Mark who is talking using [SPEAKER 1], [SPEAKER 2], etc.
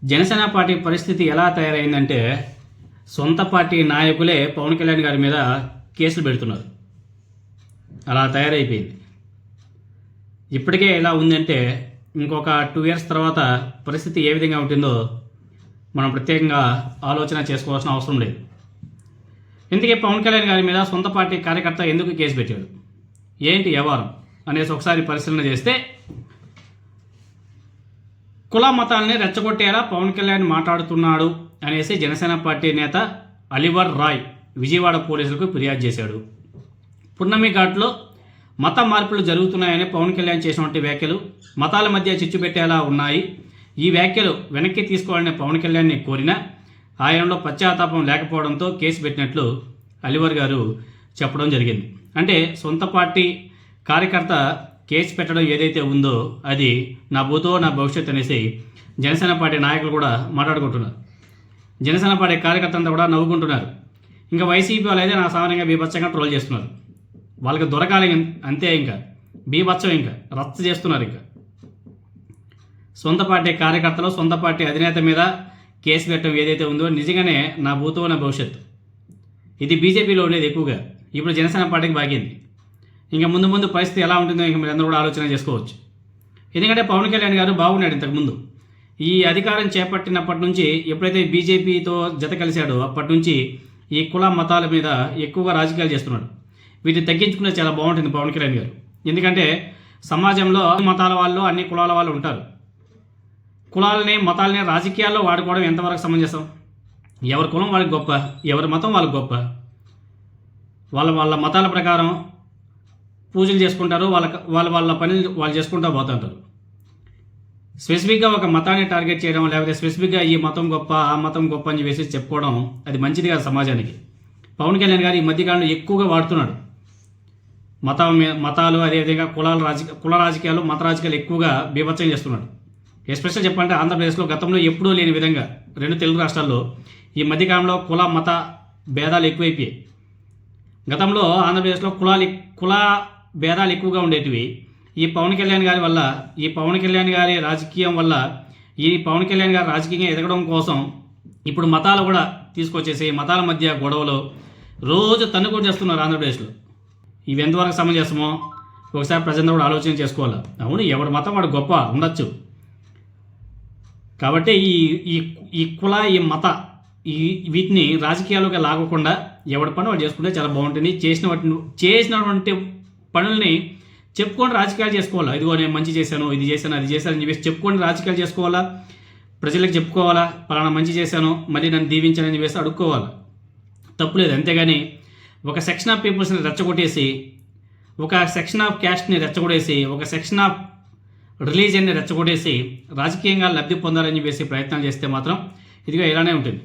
[SPEAKER 1] Janasena party పరిస్థితి ఎలా తయారైందంటే సొంత పార్టీ నాయకులే పవన్ కళ్యాణ్ గారి మీద కేసులు పెడుతున్నారు. అలా తయారైపోయింది. ఇప్పటికే ఎలా ఉందంటే ఇంకొక 2 years తర్వాత పరిస్థితి ఏ విధంగా ఉంటుందో మనం ప్రత్యేకంగా ఆలోచన చేసుకోవాల్సిన అవసరం లేదు. ఇందుకే పవన్ కళ్యాణ్ గారి మీద సొంత పార్టీ కార్యకర్త ఎందుకు కేసు పెట్టాడు, ఏంటి వ్యవహారం అనేసి ఒకసారి పరిశీలన చేస్తే కుల మతాలని రెచ్చగొట్టేలా పవన్ కళ్యాణ్ మాట్లాడుతున్నాడు అనేసి జనసేన పార్టీ నేత అలివర్ రాయ్ విజయవాడ పోలీసులకు ఫిర్యాదు చేశాడు. పున్నమి ఘాట్లో మత మార్పులు జరుగుతున్నాయని పవన్ కళ్యాణ్ చేసినటువంటి వ్యాఖ్యలు మతాల మధ్య చిచ్చు పెట్టేలా ఉన్నాయి. ఈ వ్యాఖ్యలు వెనక్కి తీసుకోవాలని పవన్ కళ్యాణ్ని కోరినా ఆయనలో పశ్చాత్తాపం లేకపోవడంతో కేసు పెట్టినట్లు అలివర్ గారు చెప్పడం జరిగింది. అంటే సొంత పార్టీ కార్యకర్త కేసు పెట్టడం ఏదైతే ఉందో అది నా భూతో నా భవిష్యత్ అనేసి జనసేన పార్టీ నాయకులు కూడా మాట్లాడుకుంటున్నారు. జనసేన పార్టీ కార్యకర్తలంతా కూడా నవ్వుకుంటున్నారు. ఇంకా వైసీపీ వాళ్ళు అయితే నా సామాన్యంగా బీభత్సంగా ట్రోల్ చేస్తున్నారు. వాళ్ళకి దొరకాలి అంతే, ఇంకా బీభత్సం, ఇంకా రచ్చ చేస్తున్నారు. ఇంకా సొంత పార్టీ కార్యకర్తలు సొంత పార్టీ అధినేత మీద కేసు పెట్టడం ఏదైతే ఉందో నిజంగానే నా భూతో నా భవిష్యత్తు. ఇది బీజేపీలో ఉండేది ఎక్కువగా, ఇప్పుడు జనసేన పార్టీకి బాగింది. ఇంకా ముందు ముందు పరిస్థితి ఎలా ఉంటుందో ఇంకా మీరు అందరూ కూడా ఆలోచన చేసుకోవచ్చు. ఎందుకంటే పవన్ కళ్యాణ్ గారు బాగున్నాడు ఇంతకుముందు. ఈ అధికారం చేపట్టినప్పటి నుంచి ఎప్పుడైతే బీజేపీతో జత కలిశాడో అప్పటి నుంచి ఈ కుల మతాల మీద ఎక్కువగా రాజకీయాలు చేస్తున్నాడు. వీటిని తగ్గించుకునే చాలా బాగుంటుంది పవన్ కళ్యాణ్ గారు. ఎందుకంటే సమాజంలో మతాల వాళ్ళు అన్ని కులాల వాళ్ళు ఉంటారు. కులాలని మతాలని రాజకీయాల్లో వాడుకోవడం ఎంతవరకు సమంజసం? ఎవరి కులం వాళ్ళకి గొప్ప, ఎవరి మతం వాళ్ళకి గొప్ప. వాళ్ళ మతాల ప్రకారం పూజలు చేసుకుంటారు, వాళ్ళ పనులు వాళ్ళు చేసుకుంటూ పోతుంటారు. స్పెసిఫిక్గా ఒక మతాన్ని టార్గెట్ చేయడం లేకపోతే స్పెసిఫిక్గా ఈ మతం గొప్ప ఆ మతం గొప్ప అని చెప్పేసి చెప్పుకోవడం అది మంచిది కాదు సమాజానికి. పవన్ కళ్యాణ్ గారు ఈ మధ్యకాలంలో ఎక్కువగా వాడుతున్నాడు. మతాలు అదేవిధంగా కుల రాజకీయాలు మత రాజకీయాలు ఎక్కువగా బీభత్సం చేస్తున్నాడు. ఎస్పెషల్ చెప్పాలంటే ఆంధ్రప్రదేశ్లో గతంలో ఎప్పుడూ లేని విధంగా 2 తెలుగు రాష్ట్రాల్లో ఈ మధ్యకాలంలో కుల మత భేదాలు ఎక్కువైపోయాయి. గతంలో ఆంధ్రప్రదేశ్లో కుల భేదాలు ఎక్కువగా ఉండేటివి. ఈ పవన్ కళ్యాణ్ గారి వల్ల, ఈ పవన్ కళ్యాణ్ గారి రాజకీయం వల్ల, ఈ పవన్ కళ్యాణ్ గారి రాజకీయంగా ఎదగడం కోసం ఇప్పుడు మతాలు కూడా తీసుకొచ్చేసి మతాల మధ్య గొడవలు రోజు తన్నుకొని చేస్తున్నారు ఆంధ్రప్రదేశ్లో. ఇవి ఎంతవరకు సమంజసమో ఒకసారి ప్రజలందరూ కూడా ఆలోచన చేసుకోవాలి. అవును, ఎవరి మతం వాడు గొప్ప ఉండొచ్చు. కాబట్టి ఈ కుల ఈ మత వీటిని రాజకీయాల్లోకి లాగకుండా ఎవరి పని వాడు చేసుకుంటే చాలా బాగుంటుంది. చేసినటువంటి పనుల్ని చెప్పుకొని రాజకీయాలు చేసుకోవాలా. ఇదిగో నేను మంచి చేశాను, ఇది చేశాను, అది చేశాను అని చెప్పేసి చెప్పుకొని రాజకీయాలు చేసుకోవాలా. ప్రజలకు చెప్పుకోవాలా, పలానా మంచి చేశాను, మళ్ళీ నన్ను దీవించానని చెప్పేసి అడుక్కోవాలి. తప్పులేదు. అంతేగాని ఒక సెక్షన్ ఆఫ్ పీపుల్స్ని రెచ్చగొట్టేసి, ఒక సెక్షన్ ఆఫ్ క్యాస్ట్ని రెచ్చగొట్టేసి, ఒక సెక్షన్ ఆఫ్ రిలీజియన్ని రెచ్చగొట్టేసి రాజకీయంగా లబ్ధి పొందాలని చెప్పేసి ప్రయత్నాలు చేస్తే మాత్రం ఇదిగా ఇలానే ఉంటుంది.